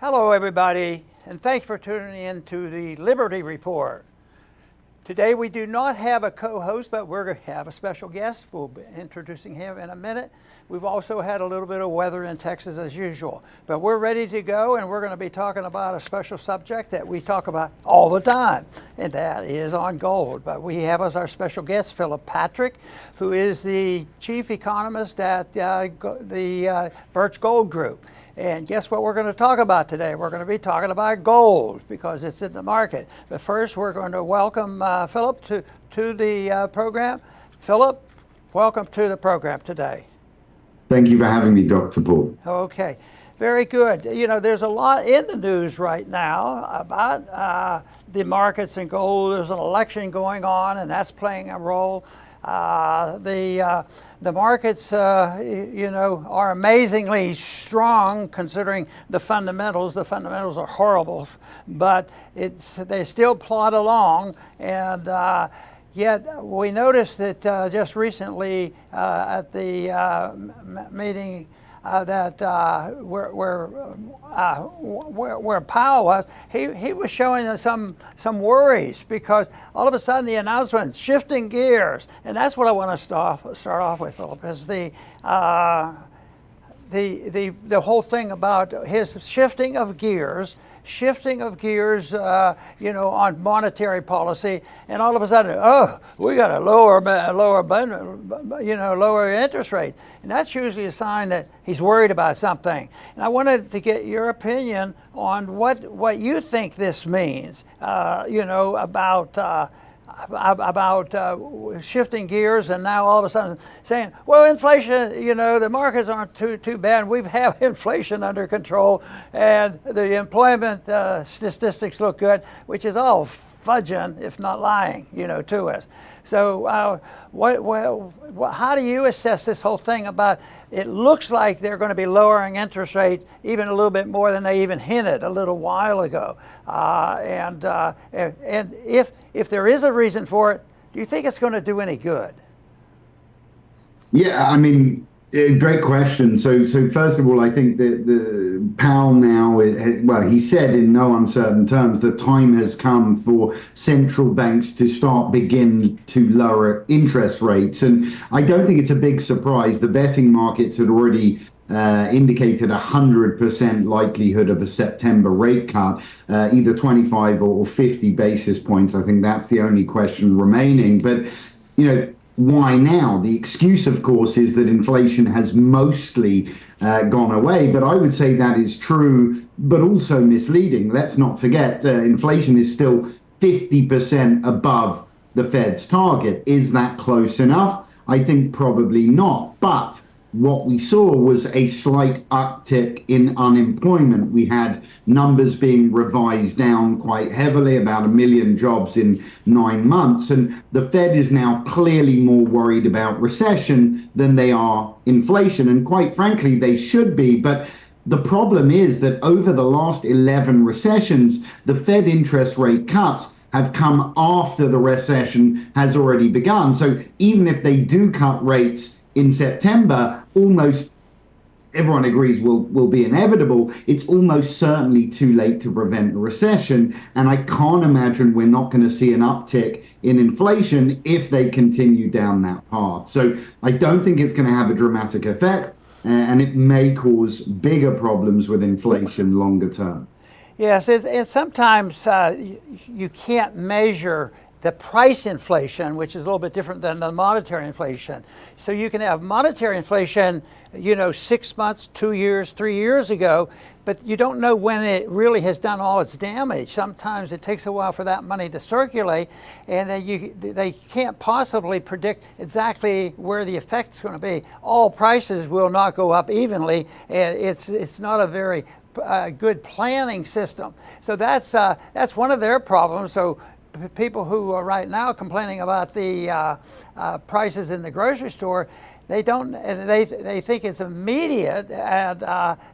Hello everybody, and thanks for tuning in to the Liberty Report. Today we do not have a co-host, but we're going to have a special guest. We'll be introducing him in a minute. We've also had a little bit of weather in Texas as usual, but we're ready to go, and we're going to be talking about a special subject that we talk about all the time, and that is on gold. But we have as our special guest Phillip Patrick, who is the chief economist at the Birch Gold Group. And guess what we're going to talk about today? We're going to be talking about gold because it's in the market. But first, we're going to welcome Phillip to the program. Phillip, welcome to the program today. Thank you for having me, Dr. Paul. Okay, very good. You know, there's a lot in the news right now about the markets and gold. There's an election going on, and that's playing a role. The markets, are amazingly strong considering the fundamentals. The fundamentals are horrible, but they still plod along. And yet we noticed that just recently at the meeting that where Powell was, he was showing us some worries because all of a sudden the announcement shifting gears, and that's what I want to start off with, Phillip, is the whole thing about his shifting of gears, on monetary policy, and all of a sudden, we got to lower interest rate, and that's usually a sign that he's worried about something. And I wanted to get your opinion on what you think this means, about shifting gears, and now all of a sudden saying, well, inflation, the markets aren't too bad. We have inflation under control, and the employment statistics look good, which is all fudging, if not lying, to us. So how do you assess this whole thing about it looks like they're going to be lowering interest rates even a little bit more than they even hinted a little while ago? And if there is a reason for it, do you think it's going to do any good? Yeah, I mean, great question. So first of all, I think that the Powell now, he said in no uncertain terms, the time has come for central banks to begin to lower interest rates. And I don't think it's a big surprise. The betting markets had already indicated 100% likelihood of a September rate cut, either 25 or 50 basis points. I think that's the only question remaining. But, why now? The excuse, of course, is that inflation has mostly gone away. But I would say that is true, but also misleading. Let's not forget, inflation is still 50% above the Fed's target. Is that close enough? I think probably not. But what we saw was a slight uptick in unemployment. We had numbers being revised down quite heavily, about 1 million jobs in 9 months. And the Fed is now clearly more worried about recession than they are inflation. And quite frankly, they should be. But the problem is that over the last 11 recessions, the Fed interest rate cuts have come after the recession has already begun. So even if they do cut rates in September, almost everyone agrees will be inevitable. It's almost certainly too late to prevent a recession. And I can't imagine we're not going to see an uptick in inflation if they continue down that path. So I don't think it's going to have a dramatic effect, and it may cause bigger problems with inflation longer term. Yes, and sometimes you can't measure the price inflation, which is a little bit different than the monetary inflation. So you can have monetary inflation, 6 months, 2 years, 3 years ago, but you don't know when it really has done all its damage. Sometimes it takes a while for that money to circulate, and they can't possibly predict exactly where the effect's going to be. All prices will not go up evenly, and it's not a very good planning system. So that's one of their problems. So people who are right now complaining about the prices in the grocery store, they think it's immediate, and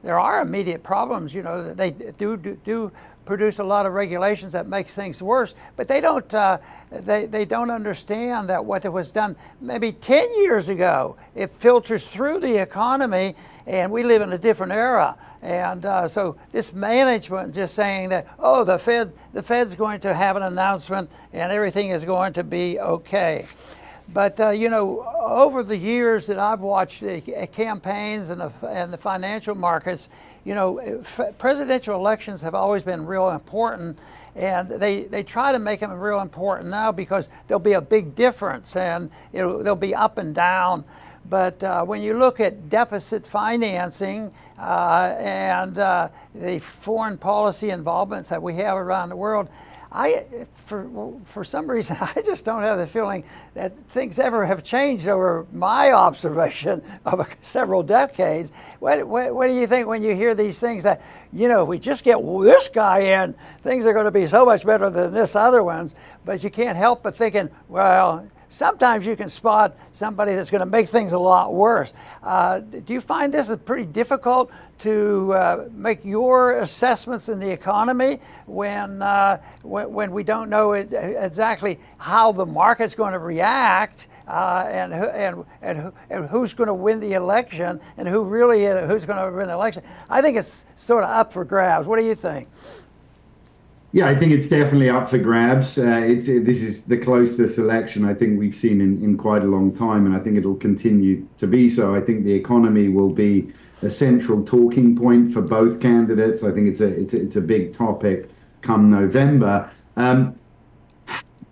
there are immediate problems. You know, they do produce a lot of regulations that makes things worse, but they don't understand that what was done maybe 10 years ago, it filters through the economy, and we live in a different era. And so this management just saying that, oh, the Fed's going to have an announcement and everything is going to be okay. But you know, over the years that I've watched the campaigns and the financial markets, you know, presidential elections have always been real important, and they try to make them real important now because there'll be a big difference, and they'll be up and down. But when you look at deficit financing and the foreign policy involvements that we have around the world, for some reason, I just don't have the feeling that things ever have changed over my observation of several decades. What do you think when you hear these things that, you know, we just get this guy in, things are going to be so much better than this other ones, but you can't help but thinking, well, sometimes you can spot somebody that's going to make things a lot worse. Do you find this is pretty difficult to make your assessments in the economy when we don't know exactly how the market's going to react and who's going to win the election and who's going to win the election? I think it's sort of up for grabs. What do you think? Yeah, I think it's definitely up for grabs. This is the closest election I think we've seen in quite a long time, and I think it'll continue to be so. I think the economy will be a central talking point for both candidates. I think it's a big topic come November.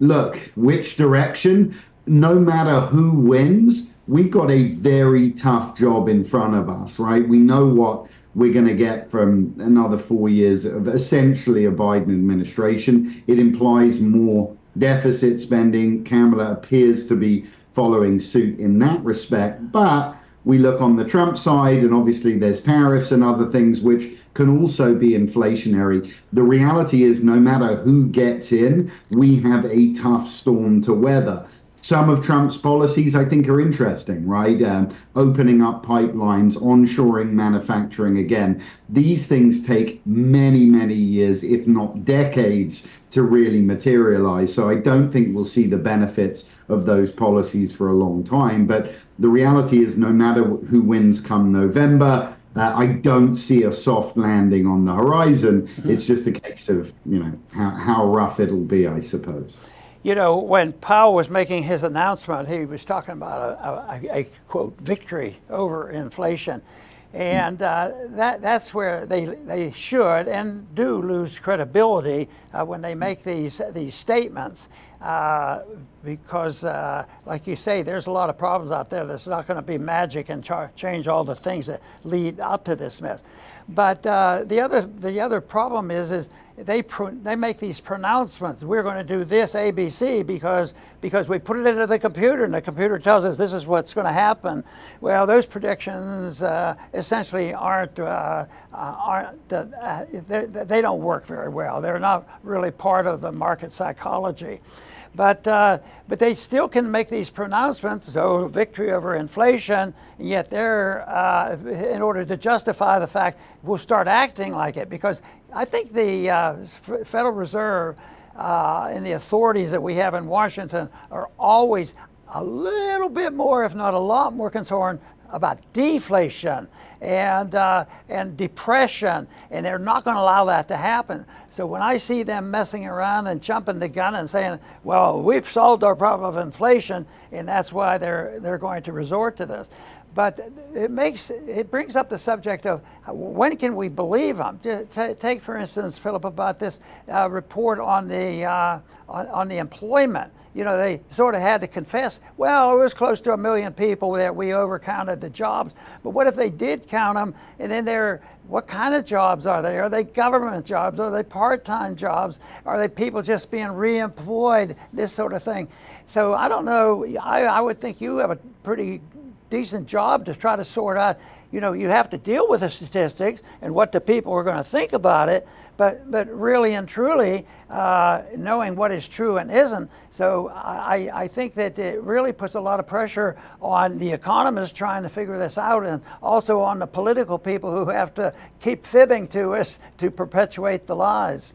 Look, which direction? No matter who wins, we've got a very tough job in front of us, right? We know what we're going to get from another 4 years of essentially a Biden administration. It implies more deficit spending. Kamala appears to be following suit in that respect. But we look on the Trump side, and obviously there's tariffs and other things which can also be inflationary. The reality is no matter who gets in, we have a tough storm to weather. Some of Trump's policies, I think, are interesting, right? Opening up pipelines, onshoring manufacturing again. These things take many, many years, if not decades, to really materialize. So I don't think we'll see the benefits of those policies for a long time. But the reality is no matter who wins come November, I don't see a soft landing on the horizon. It's just a case of, you know, how rough it'll be, I suppose. You know, when Powell was making his announcement, he was talking about a quote, victory over inflation. And that's where they should and do lose credibility when they make these statements because, like you say, there's a lot of problems out there that's not going to be magic and change all the things that lead up to this mess. But the other problem is they make these pronouncements. We're going to do this ABC because we put it into the computer and the computer tells us this is what's going to happen. Well, those predictions essentially they don't work very well. They're not really part of the market psychology. But they still can make these pronouncements, so victory over inflation, and yet they're, in order to justify the fact, we'll start acting like it. Because I think the Federal Reserve and the authorities that we have in Washington are always a little bit more, if not a lot more, concerned about deflation and depression, and they're not going to allow that to happen. So when I see them messing around and jumping the gun and saying, well, we've solved our problem of inflation, and that's why they're going to resort to this. But it brings up the subject of when can we believe them? Take, for instance, Philip, about this report on the employment. You know, they sort of had to confess, well, it was close to 1 million people that we overcounted the jobs. But what if they did count them, and then what kind of jobs are they? Are they government jobs? Are they part-time jobs? Are they people just being reemployed? This sort of thing. So I don't know. I would think you have a pretty decent job to try to sort out, you have to deal with the statistics and what the people are going to think about it, but really and truly knowing what is true and isn't. So I think that it really puts a lot of pressure on the economists trying to figure this out, and also on the political people who have to keep fibbing to us to perpetuate the lies.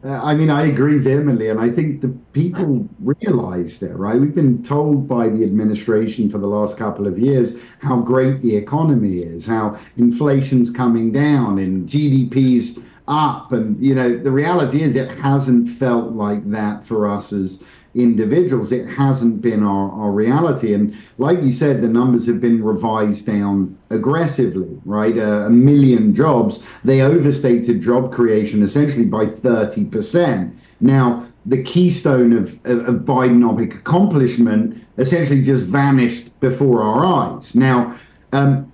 I mean, I agree vehemently, and I think the people realized it, right? We've been told by the administration for the last couple of years how great the economy is, how inflation's coming down and GDP's up. And, the reality is it hasn't felt like that for us as individuals. It hasn't been our reality. And like you said, the numbers have been revised down aggressively, right? A million jobs. They overstated job creation essentially by 30%. Now, the keystone of Bidenomic accomplishment essentially just vanished before our eyes. Now,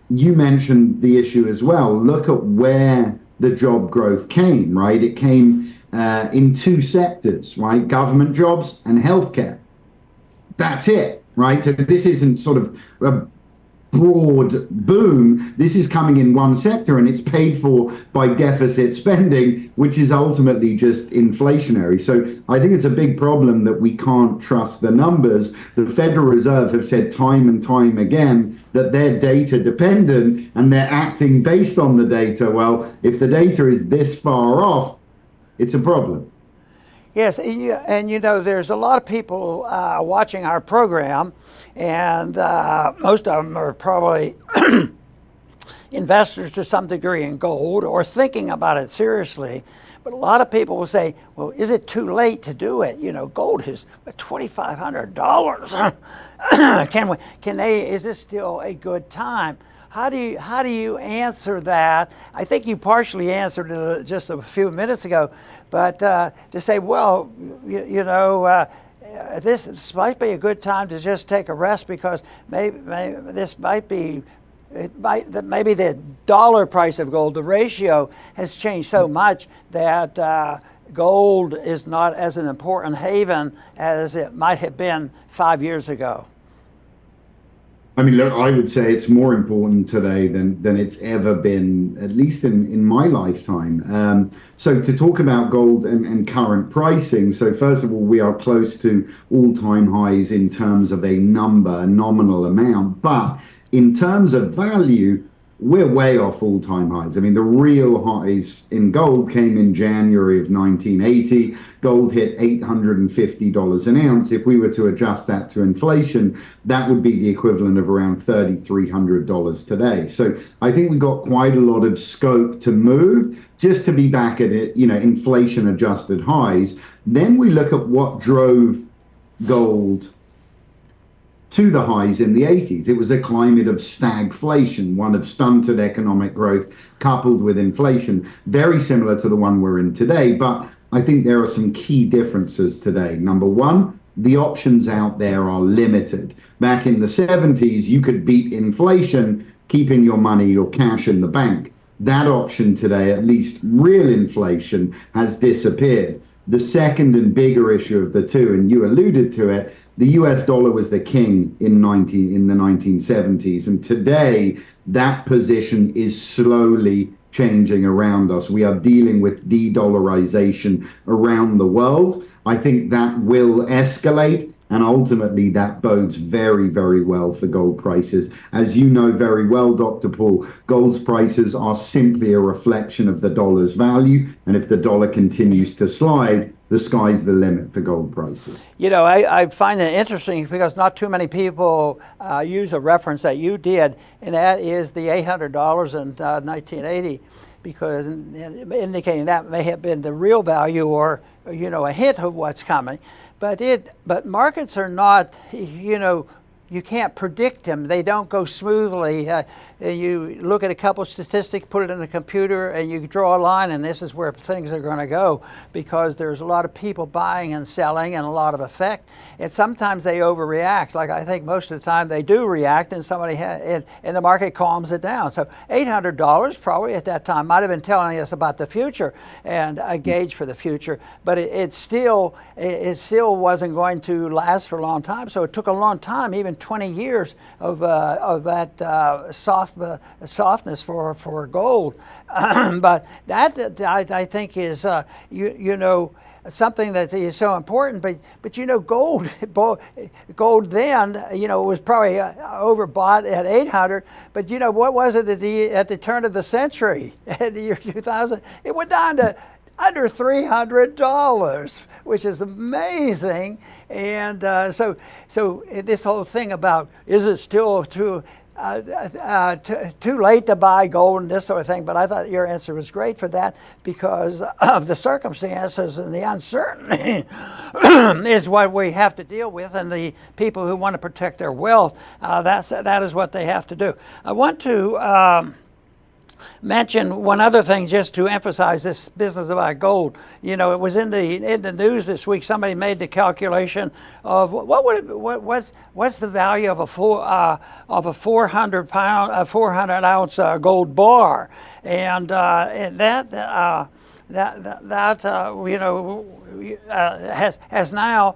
you mentioned the issue as well. Look at where the job growth came, right? It came in two sectors, right? Government jobs and healthcare. That's it, right? So this isn't sort of a broad boom. This is coming in one sector, and it's paid for by deficit spending, which is ultimately just inflationary. So I think it's a big problem that we can't trust the numbers. The Federal Reserve have said time and time again that they're data dependent and they're acting based on the data. Well, if the data is this far off, it's a problem. Yes, and there's a lot of people watching our program, and most of them are probably investors to some degree in gold or thinking about it seriously. But a lot of people will say, well, is it too late to do it? Gold is $2,500. Is this still a good time? How do you answer that? I think you partially answered it just a few minutes ago, but to say, well, this might be a good time to just take a rest, because maybe the dollar price of gold, the ratio has changed so much that gold is not as an important haven as it might have been 5 years ago. I mean, look, I would say it's more important today than it's ever been, at least in my lifetime. So to talk about gold and current pricing, so first of all, we are close to all-time highs in terms of a nominal amount, but in terms of value, we're way off all-time highs. I mean, the real highs in gold came in January of 1980. Gold hit $850 an ounce. If we were to adjust that to inflation, that would be the equivalent of around $3,300 today. So I think we got quite a lot of scope to move just to be back at it, inflation-adjusted highs. Then we look at what drove gold to the highs in the 80s. It was a climate of stagflation, one of stunted economic growth coupled with inflation, very similar to the one we're in today. But I think there are some key differences today. Number one, the options out there are limited. Back in the 70s, you could beat inflation keeping your money, your cash in the bank. That option today, at least real inflation, has disappeared. The second and bigger issue of the two, and you alluded to it, the US dollar was the king in the 1970s, and today that position is slowly changing around us. We are dealing with de-dollarization around the world. I think that will escalate, and ultimately that bodes very, very well for gold prices. As you know very well, Dr. Paul, gold's prices are simply a reflection of the dollar's value, and if the dollar continues to slide, the sky's the limit for gold prices. I find it interesting because not too many people use a reference that you did, and that is the $800 in 1980, because indicating that may have been the real value or a hint of what's coming. But markets are not, you can't predict them. They don't go smoothly. You look at a couple of statistics, put it in the computer, and you draw a line, and this is where things are going to go, because there's a lot of people buying and selling and a lot of effect. And sometimes they overreact. Like I think most of the time they do react, and and the market calms it down. So $800 probably at that time might have been telling us about the future and a gauge for the future, but it still wasn't going to last for a long time. So it took a long time even been 20 years of that softness for gold. But that I think is something that is so important. But gold then was probably overbought at 800. But what was it at the turn of the century, at the year 2000? It went down to under $300, which is amazing. And so this whole thing about, is it still too late to buy gold and this sort of thing? But I thought your answer was great for that, because of the circumstances and the uncertainty is what we have to deal with, and the people who want to protect their wealth, that is what they have to do. I want to mention one other thing just to emphasize this business about gold. It was in the news this week. Somebody made the calculation of what's the value of a 400 ounce gold bar, and has now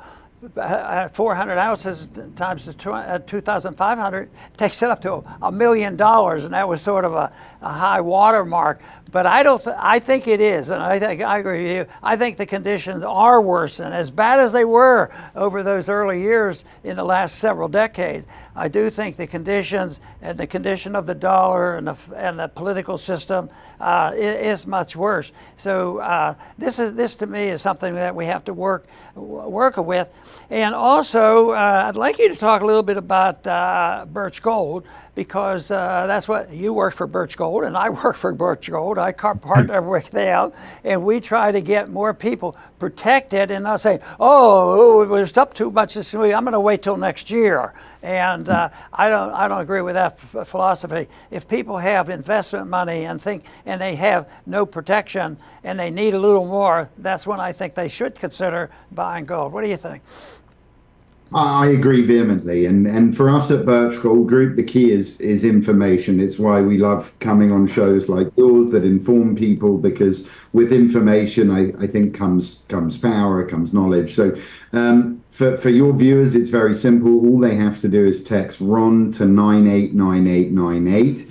400 ounces times the 2,500 takes it up to $1 million, and that was sort of a high water mark. But I think it is, and I agree with you. I think the conditions are worse, and as bad as they were over those early years in the last several decades, I do think the conditions and the condition of the dollar and the political system is much worse. So this to me is something that we have to work with. And also, I'd like you to talk a little bit about Birch Gold, because that's what you work for, Birch Gold, and I work for Birch Gold. I partner with them, and we try to get more people protected and not say, oh, it was up too much this week, I'm going to wait till next year. And I don't agree with that philosophy. If people have investment money and they have no protection and they need a little more, that's when I think they should consider buying gold. What do you think? I agree vehemently, and for us at Birch Gold Group, the key is information. It's why we love coming on shows like yours that inform people, because with information, I think comes power, comes knowledge. So for your viewers, it's very simple. All they have to do is text RON to 989898.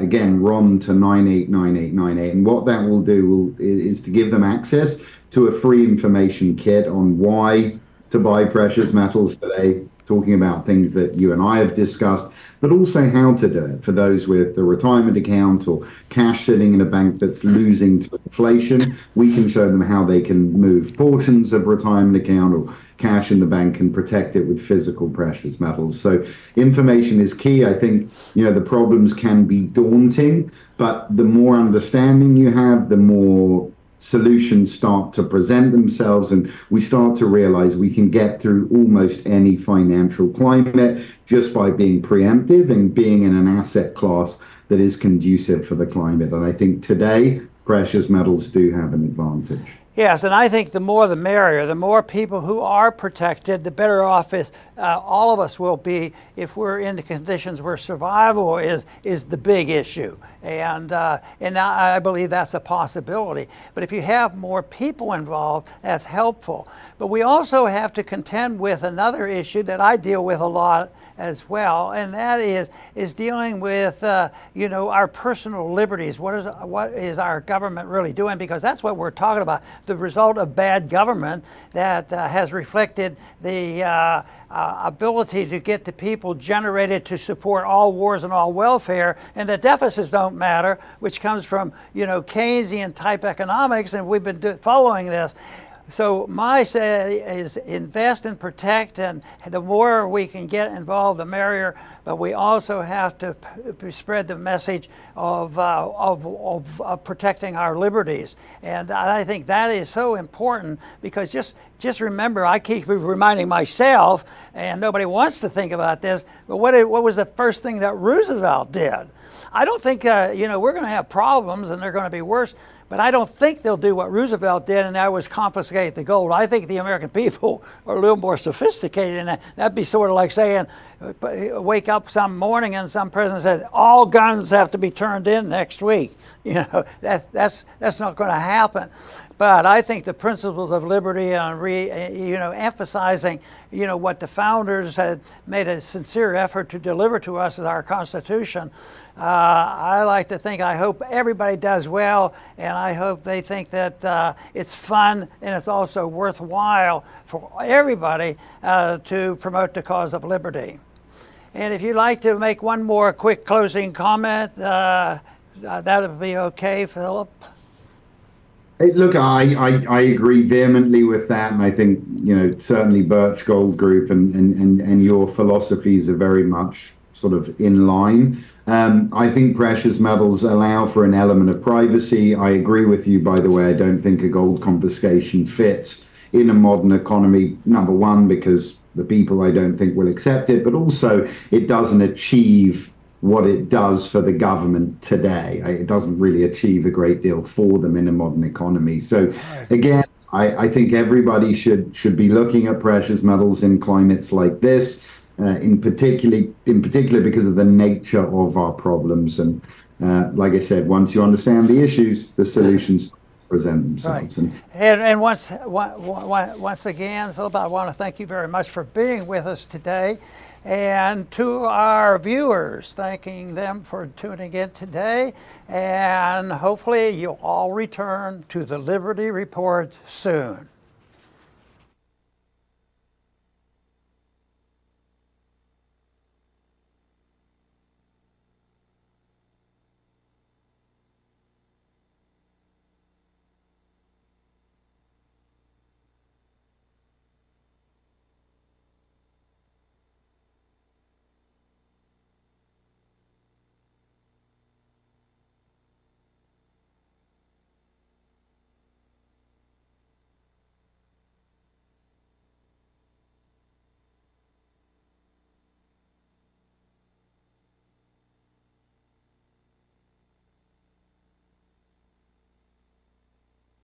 Again, RON to 989898, and what that will do is to give them access to a free information kit on why to buy precious metals today, talking about things that you and I have discussed, but also how to do it for those with a retirement account or cash sitting in a bank that's losing to inflation. We can show them how they can move portions of retirement account or cash in the bank and protect it with physical precious metals. So information is key. I think, the problems can be daunting, but the more understanding you have, the more solutions start to present themselves, and we start to realize we can get through almost any financial climate just by being preemptive and being in an asset class that is conducive for the climate. And I think today precious metals do have an advantage. Yes, and I think the more the merrier. The more people who are protected, the better off all of us will be if we're in the conditions where survival is the big issue. And I believe that's a possibility. But if you have more people involved, that's helpful. But we also have to contend with another issue that I deal with a lot as well, and that is dealing with our personal liberties. What is our government really doing? Because that's what we're talking about. The result of bad government that has reflected the ability to get the people generated to support all wars and all welfare, and the deficits don't matter, which comes from Keynesian type economics, and we've been following this. So my say is invest and protect, and the more we can get involved, the merrier. But we also have to spread the message of protecting our liberties, and I think that is so important, because just remember, I keep reminding myself, and nobody wants to think about this, but what was the first thing that Roosevelt did? I don't think we're going to have problems and they're going to be worse. But I don't think they'll do what Roosevelt did, and that was confiscate the gold. I think the American people are a little more sophisticated in that. That'd be sort of like saying, wake up some morning and some president said, all guns have to be turned in next week. That's not going to happen. But I think the principles of liberty and emphasizing, what the founders had made a sincere effort to deliver to us as our Constitution. I like to think, I hope everybody does well, and I hope they think that it's fun and it's also worthwhile for everybody to promote the cause of liberty. And if you'd like to make one more quick closing comment, that would be okay, Philip. Hey, look, I agree vehemently with that, and I think certainly Birch Gold Group and your philosophies are very much sort of in line. I think precious metals allow for an element of privacy. I agree with you, by the way. I don't think a gold confiscation fits in a modern economy. Number one, because the people I don't think will accept it, but also it doesn't achieve what it does for the government today. It doesn't really achieve a great deal for them in a modern economy. So again, I think everybody should be looking at precious metals in climates like this, in particular because of the nature of our problems. And like I said, once you understand the issues, the solutions present themselves. Right. And once again, Philip, I want to thank you very much for being with us today. And to our viewers, thanking them for tuning in today. And hopefully you'll all return to the Liberty Report soon.